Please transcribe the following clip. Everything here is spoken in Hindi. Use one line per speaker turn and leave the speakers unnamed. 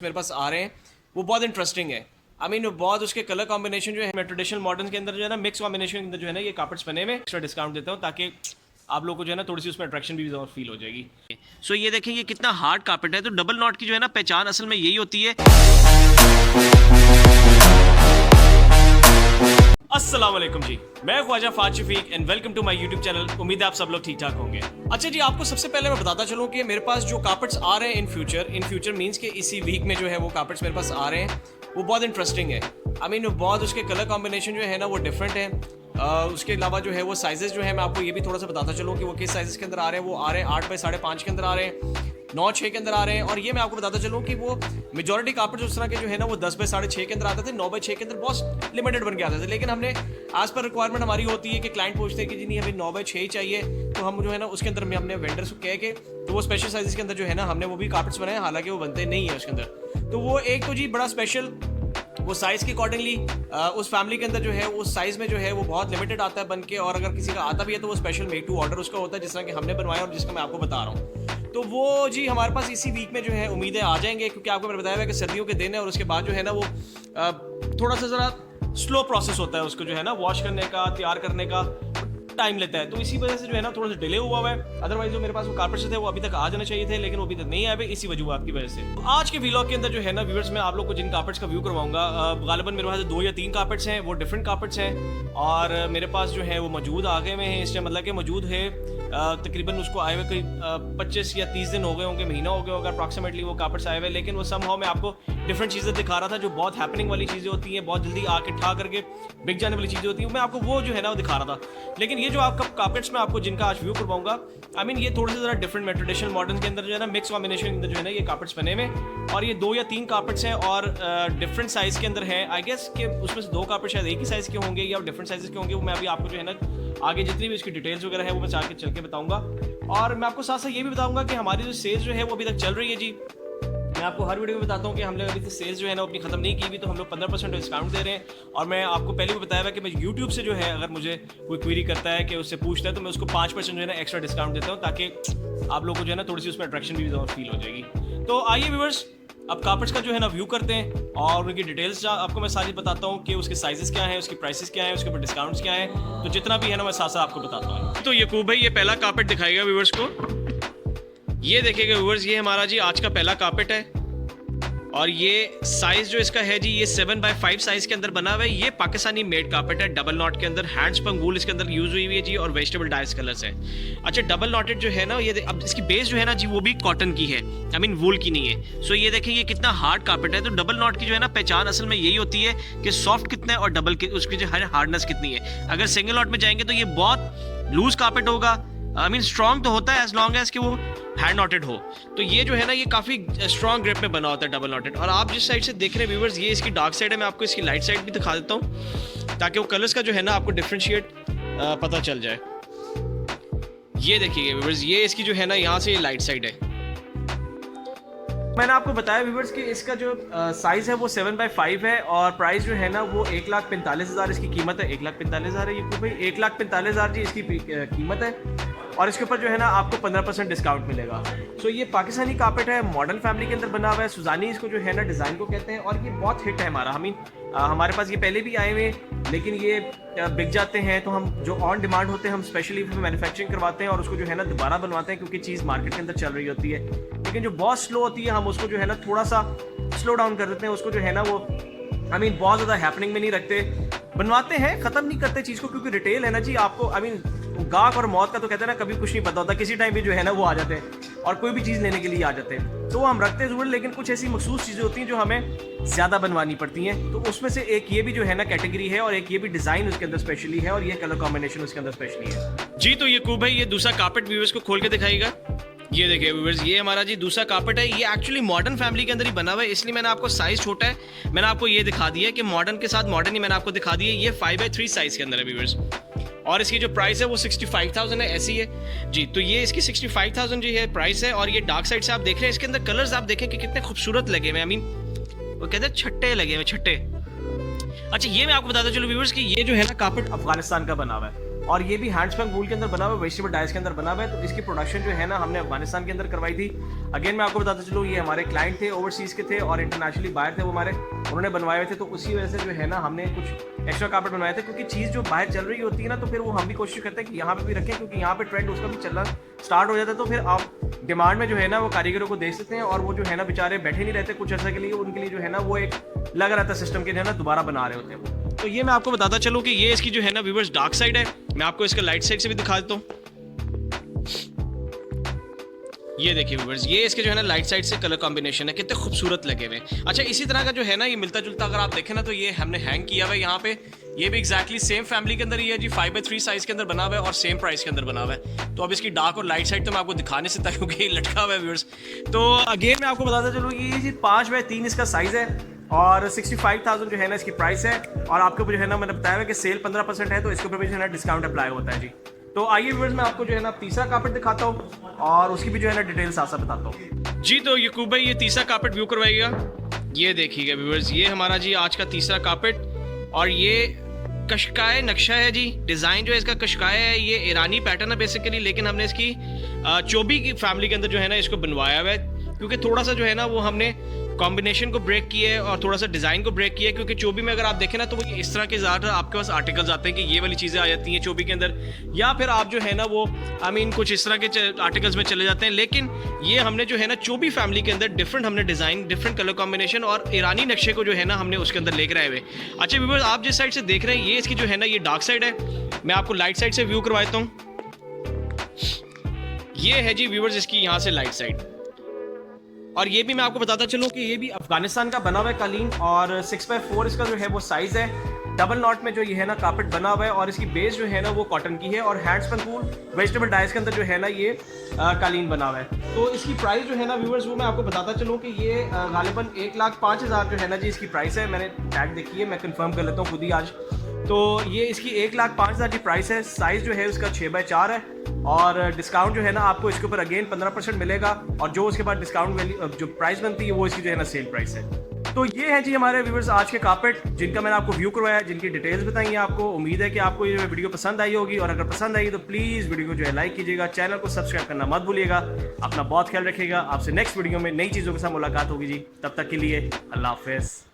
मेरे पास आ रहे हैं वो बहुत इंटरेस्टिंग है। आई मीन बहुत उसके कलर कॉम्बिनेशन जो है मैं ट्रेडिशनल मॉडर्न के अंदर जो है ना मिक्स कॉम्बिनेशन के अंदर जो है ना ये कार्पेट्स बने में एक्स्ट्रा डिस्काउंट देता हूँ ताकि आप लोगों को जो है ना थोड़ी सी उसमें अट्रैक्शन भी और फील हो जाएगी। सो ये देखें ये कितना हार्ड कार्पेट है। तो डबल नॉट की जो है ना पहचान असल में यही होती है। अस्सलाम वालेकुम जी, मैं Khwaja Faaz Shafiq and welcome to my YouTube channel. उम्मीद है आप सब लोग ठीक ठाक होंगे। अच्छा जी, आपको सबसे पहले मैं बताता चलूं कि मेरे पास जो कार्पेट्स आ रहे हैं इन फ्यूचर मींस के इसी वीक में जो है वो कार्पेट्स मेरे पास आ रहे हैं वो बहुत इंटरेस्टिंग है। आई मीन बहुत उसके कलर कॉम्बिनेशन जो है ना वो डिफरेंट है। उसके अलावा जो है वो साइजेस जो है मैं आपको ये भी थोड़ा सा बताता चलूँ कि वो किस साइजेस के अंदर आ रहे हैं। वो आ रहे हैं 8 बाई 5.5 के अंदर आ रहे हैं, 9-6 के अंदर आ रहे हैं। और ये मैं आपको बताता चलूँ कि वो मेजॉरिटी कार्पेट उस तरह के जो है ना वो 10 बाई 6.5 के अंदर आते थे, 9 बाई 6 के अंदर बहुत लिमिटेड बन के आते थे। लेकिन हमने आज पर रिक्वायरमेंट हमारी होती है कि क्लाइंट पूछते हैं कि जी नहीं हमें 9 बाई 6 ही चाहिए, तो हम जो है ना उसके अंदर में हमने वेंडर्स को कह के तो वो स्पेशल साइजेस के अंदर जो है ना हमने वो भी कार्पेट्स बनाए, हालांकि वो बनते नहीं है उसके अंदर। तो वो एक तो जी बड़ा स्पेशल वो साइज़ के अकॉर्डिंगली उस फैमिली के अंदर जो है उस साइज़ में जो है वो बहुत लिमिटेड आता है बन के, और अगर किसी का आता भी है तो वो स्पेशल मेक टू ऑर्डर उसका होता है जिस तरह कि हमने बनवाया और जिसका मैं आपको बता रहा हूँ। तो वो जी हमारे पास इसी वीक में जो है उम्मीदें आ जाएंगे, क्योंकि आपको मैंने बताया हुआ है कि सर्दियों के दिन है और उसके बाद जो है ना वो थोड़ा सा ज़रा स्लो प्रोसेस होता है उसको जो है ना वॉश करने का, तैयार करने का टाइम लेता है। तो इसी वजह से जो है ना थोड़ा सा डिले हुआ है। अदरवाइज जो मेरे पास वो कार्पेट्स थे वो अभी तक आ जाने चाहिए थे, लेकिन वो अभी तक नहीं आए इसी वजूहत की वजह से। तो आज के व्लॉग के अंदर जो है ना व्यूअर्स मैं आप लोग को जिन कार्पेट्स का व्यू करवाऊंगा, गालिबन मेरे पास 2 या 3 कार्पेट्स हैं, वो डिफरेंट कार्पेट्स हैं और मेरे पास जो है वो मौजूद आ गए हुए हैं इस टाइम, मतलब कि मौजूद है तकरीबन उसको आए हुए कोई 25 या 30 दिन हो गए होंगे, महीना हो गया होगा अप्रॉक्सीमेटली वो कार्पेट्स आए हुए। लेकिन वो समहाउ मैं आपको डिफरेंट चीज़ें दिखा रहा था जो बहुत हैपनिंग वाली चीज़ें होती हैं, बहुत जल्दी आके ठा करके बिक जाने वाली चीज़ें होती हैं, मैं आपको वो जो है ना वो दिखा रहा था। लेकिन ये जो आपका कार्पेट्स मैं आपको जिनका आज व्यू करवाऊंगा, आई मीन ये थोड़े से ज़रा डिफरेंट में ट्रेडिशनल मॉडर्न के अंदर जो है ना मिक्स कॉम्बिनेशन के अंदर जो है ना ये कार्पेट्स बने में, और ये 2 या 3 कार्पेट्स हैं और डिफरेंट साइज़ के अंदर हैं। आई गेस कि उसमें से 2 कार्पेट शायद एक ही साइज़ के होंगे या डिफरेंट साइज़ के होंगे। वो मैं अभी आपको जो है ना आगे जितनी भी इसकी डिटेल्स वगैरह है वो मैं आगे चल के बताऊंगा। और मैं आपको साथ साथ ये भी बताऊंगा कि हमारी जो सेल्स जो है वो अभी तक चल रही है जी। मैं आपको हर वीडियो में बताता हूँ कि हमने अभी तक सेल्स जो है ना अपनी खत्म नहीं की हुई, तो हम लोग 15% डिस्काउंट दे रहे हैं। और मैं आपको पहले भी बताया हुआ कि मैं यूट्यूब से जो है अगर मुझे कोई क्वेरी करता है कि उससे पूछता है तो मैं उसको 5% जो है ना एक्स्ट्रा डिस्काउंट देता हूँ, ताकि आप लोगों को जो है ना थोड़ी सी उसमें अट्रैक्शन भी और फील हो जाएगी। तो आइए व्यूअर्स अब कार्पेट्स का जो है ना व्यू करते हैं और उनकी डिटेल्स आपको मैं सारी बताता हूँ कि उसके साइजेस क्या हैं, उसकी प्राइसेस क्या हैं, उसके ऊपर डिस्काउंट्स क्या हैं। तो जितना भी है ना मैं साथ साथ आपको बताता हूँ। तो यकूब भाई ये पहला कार्पेट दिखाएगा व्यूअर्स को, ये देखिएगा व्यूअर्स, ये हमारा जी आज का पहला कार्पेट है और ये साइज जो इसका है जी ये 7 बाई 5 साइज के अंदर बना हुआ है। ये पाकिस्तानी मेड कार्पेट है, डबल नॉट के अंदर हैंडस्पन वूल इसके अंदर यूज हुई हुई है जी, और वेजिटेबल डाइस कलर्स है। अच्छा डबल नॉटेड जो है ना ये अब इसकी बेस जो है ना जी वो भी कॉटन की है, आई मीन वूल की नहीं है। सो ये देखें ये कितना हार्ड कार्पेट है। तो डबल नॉट की जो है ना पहचान असल में यही होती है कि सॉफ्ट कितना है और डबल की उसकी जो है हार्डनेस कितनी है। अगर सिंगल नॉट में जाएंगे तो ये बहुत लूज कार्पेट होगा, आई मीन स्ट्रॉन्ग तो होता है एज लॉन्ग एज कि वो हैंड नॉटेड हो। तो ये जो है ना ये काफ़ी स्ट्रॉन्ग ग्रिप में बना होता है डबल नॉटेड। और आप जिस साइड से देख रहे हैं व्यूअर्स ये इसकी डार्क साइड है, मैं आपको इसकी लाइट साइड भी दिखा देता हूँ ताकि वो कलर्स का जो है ना आपको डिफ्रेंशिएट पता चल जाए। ये देखिए व्यूअर्स ये इसकी जो है ना यहाँ से ये लाइट साइड है। मैंने आपको बताया व्यूअर्स कि इसका जो साइज़ है वो 7 बाई 5 है और प्राइस जो है ना वो 1,45,000 इसकी कीमत है। 1,45,000 है ये भाई, 1,45,000 जी इसकी कीमत है और इसके ऊपर जो है ना आपको 15% डिस्काउंट मिलेगा। सो ये पाकिस्तानी कार्पेट है, मॉडर्न फैमिली के अंदर बना हुआ है, सुजानी इसको जो है ना डिज़ाइन को कहते हैं, और ये बहुत हिट है हमारा। हमारे पास ये पहले भी आए हुए लेकिन ये बिक जाते हैं, तो हम जो ऑन डिमांड होते हैं हम स्पेशली मैन्युफैक्चरिंग करवाते हैं और उसको जो है ना दोबारा बनवाते हैं, क्योंकि चीज़ मार्केट के अंदर चल रही होती है। लेकिन जो बहुत स्लो होती है हम उसको जो है ना थोड़ा सा स्लो डाउन कर देते हैं, उसको जो है ना वो आई मीन बहुत ज़्यादा हैपनिंग में नहीं रखते, बनवाते हैं ख़त्म नहीं करते चीज़ को, क्योंकि रिटेल है ना जी। आपको आई मीन गाहक और मौत का तो कहते हैं ना कभी कुछ नहीं पता होता, किसी टाइम भी जो है ना वो आ जाते हैं और कोई भी चीज़ लेने के लिए आ जाते हैं। तो वो हम रखते ज़रूर, लेकिन कुछ ऐसी मखसूस चीज़ें होती हैं जो हमें ज़्यादा बनवानी पड़ती हैं। तो उसमें से एक ये भी जो है ना कैटेगरी है और एक ये भी डिज़ाइन उसके अंदर स्पेशली है और ये कलर कॉम्बिनेशन उसके अंदर स्पेशली है जी। तो यकूब भाई ये दूसरा कार्पेट व्यूअर्स को खोल के दिखाइएगा। ये देखिए व्यूअर्स ये हमारा जी दूसरा कार्पेट है। ये एक्चुअली मॉडर्न फैमिली के अंदर ही बना हुआ है, इसलिए मैंने आपको साइज छोटा है मैंने आपको ये दिखा दिया है कि मॉडर्न के साथ मॉडर्न ही मैंने आपको दिखा दिया है। ये 5 बाई 3 साइज के अंदर है व्यूअर्स और इसकी जो प्राइस है वो 65,000 है, ऐसी है जी। तो ये इसकी 65,000 जी है प्राइस है। और ये डार्क साइड से आप देख रहे हैं इसके अंदर कलर्स आप देखें कि कितने खूबसूरत लगे हुए, आई मीन वो कहते हैं छट्टे लगे हुए, छट्टे। अच्छा ये मैं आपको बताता चलूं व्यूअर्स कि ये जो है ना कार्पेट अफगानिस्तान का बना हुआ है। और ये भी हैंडस्पन वूल के अंदर बना हुआ है, वेजिटेबल डाइस के अंदर बना हुआ है। तो इसकी प्रोडक्शन जो है ना हमने अफगानिस्तान के अंदर करवाई थी। अगेन मैं आपको बताता चलूँ, ये हमारे क्लाइंट थे, ओवरसीज़ के थे और इंटरनेशनली बाहर थे वो हमारे, उन्होंने बनवाए हुए थे। तो उसी वजह से जो है ना हमने कुछ एक्स्ट्रा कार्पेट बनवाए थे, क्योंकि चीज़ जो बाहर चल रही होती है ना तो फिर वो हम भी कोशिश करते हैं कि यहाँ पे भी रखें, क्योंकि यहाँ पे ट्रेंड उसका भी चलना स्टार्ट हो जाता है। तो फिर आप डिमांड में जो है ना वो कारीगरों को दे सकते हैं और वो जो है ना बेचारे बैठे नहीं रहते कुछ अर्से के लिए, उनके लिए जो है ना वो एक लग रहा था सिस्टम के जो है ना दोबारा बना रहे होते हैं वो। तो ये मैं आपको बताता चलूँ कि ये इसकी जो है ना व्यूअर्स डार्क साइड है। मैं आपको इसका लाइट साइड से भी दिखा देता हूँ। ये देखिए व्यूअर्स, ये इसके जो है ना लाइट साइड से कलर कॉम्बिनेशन है, कितने खूबसूरत लगे हुए। अच्छा, इसी तरह का जो है ना ये मिलता जुलता अगर आप देखें ना तो ये हमने हैंग किया हुआ है यहाँ पे। ये भी एक्जैक्टली सेम फैमिली के अंदर ही है जी, 5x3 साइज के अंदर बना हुआ है और सेम प्राइस के अंदर बना हुआ है। तो अब इसकी डार्क और लाइट साइड तो मैं आपको दिखाने से था क्योंकि ये लटका हुआ है व्यूअर्स। तो अगेन मैं आपको बताता चलूँ कि ये जी 5x3 इसका साइज है और 65,000 जो है ना इसकी प्राइस है। और आपके ऊपर जो है ना मैंने बताया है कि सेल 15% है, तो इसके ऊपर भी जो है ना डिस्काउंट अप्लाई होता है जी। तो आइए व्यूअर्स, मैं आपको जो है ना तीसरा कार्पेट दिखाता हूँ और उसकी भी जो है ना डिटेल साथ साथ बताता हूँ जी। तो यकूब भाई ये तीसरा कार्पेट व्यू करवाइएगा। ये देखिएगा व्यूअर्स, ये हमारा जी आज का तीसरा कार्पेट और ये कशकाय नक्शा है जी। डिज़ाइन जो है इसका कशकाय है, ये ईरानी पैटर्न है बेसिकली, लेकिन हमने इसकी चोबी की फैमिली के अंदर जो है ना इसको बनवाया हुआ है, क्योंकि थोड़ा सा जो है ना वो हमने कॉम्बिनेशन को ब्रेक किया है और थोड़ा सा डिज़ाइन को ब्रेक किया है। क्योंकि चोबी में अगर आप देखें ना तो वो इस तरह के ज़्यादा आपके पास आर्टिकल्स आते हैं कि ये वाली चीज़ें आ जाती हैं चोबी के अंदर, या फिर आप जो है ना वो कुछ इस तरह के आर्टिकल्स में चले जाते हैं। लेकिन ये हमने जो है ना चोबी फैमिली के अंदर डिफरेंट हमने डिज़ाइन, डिफरेंट कलर कॉम्बिनेशन और ईरानी नक्शे को जो है ना हमने उसके अंदर लेकर आए हुए। अच्छा व्यूअर्स, आप जिस साइड से देख रहे हैं ये इसकी जो है ना ये डार्क साइड है। मैं आपको लाइट साइड से व्यू करवा देता हूँ। ये है जी व्यूअर्स इसकी यहाँ से लाइट साइड। और ये भी मैं आपको बताता चलूँ कि ये भी अफगानिस्तान का बना हुआ है कालीन और 6x4 इसका जो है वो साइज़ है। डबल नॉट में जो ये है ना कार्पेट बना हुआ है और इसकी बेस जो है ना वो कॉटन की है और हैंडस्पन वूल वेजिटेबल डाइस के अंदर जो है ना ये कालीन बना हुआ है। तो इसकी प्राइस जो है ना व्यूअर्स वो मैं आपको बताता चलूँ कि ये गालिबन 1,05,000 जो है ना जी इसकी प्राइस है। मैंने टैग देखी है, मैं कंफर्म कर लेता हूँ खुद ही आज। तो ये इसकी 1,05,000 की प्राइस है। साइज़ जो है उसका 6x4 है और डिस्काउंट जो है ना आपको इसके ऊपर अगेन 15% मिलेगा और जो उसके बाद डिस्काउंट वैल्यू जो प्राइस बनती है वो इसकी जो है ना सेल प्राइस है। तो ये है जी हमारे व्यूअर्स आज के कार्पेट जिनका मैंने आपको व्यू करवाया, जिनकी डिटेल्स बताई है आपको। उम्मीद है कि आपको ये वीडियो पसंद आई होगी और अगर पसंद आई तो प्लीज़ वीडियो को जो है लाइक कीजिएगा, चैनल को सब्सक्राइब करना मत भूलिएगा। अपना बहुत ख्याल रखिएगा। आपसे नेक्स्ट वीडियो में नई चीज़ों के साथ मुलाकात होगी जी। तब तक के लिए अल्लाह हाफिज़।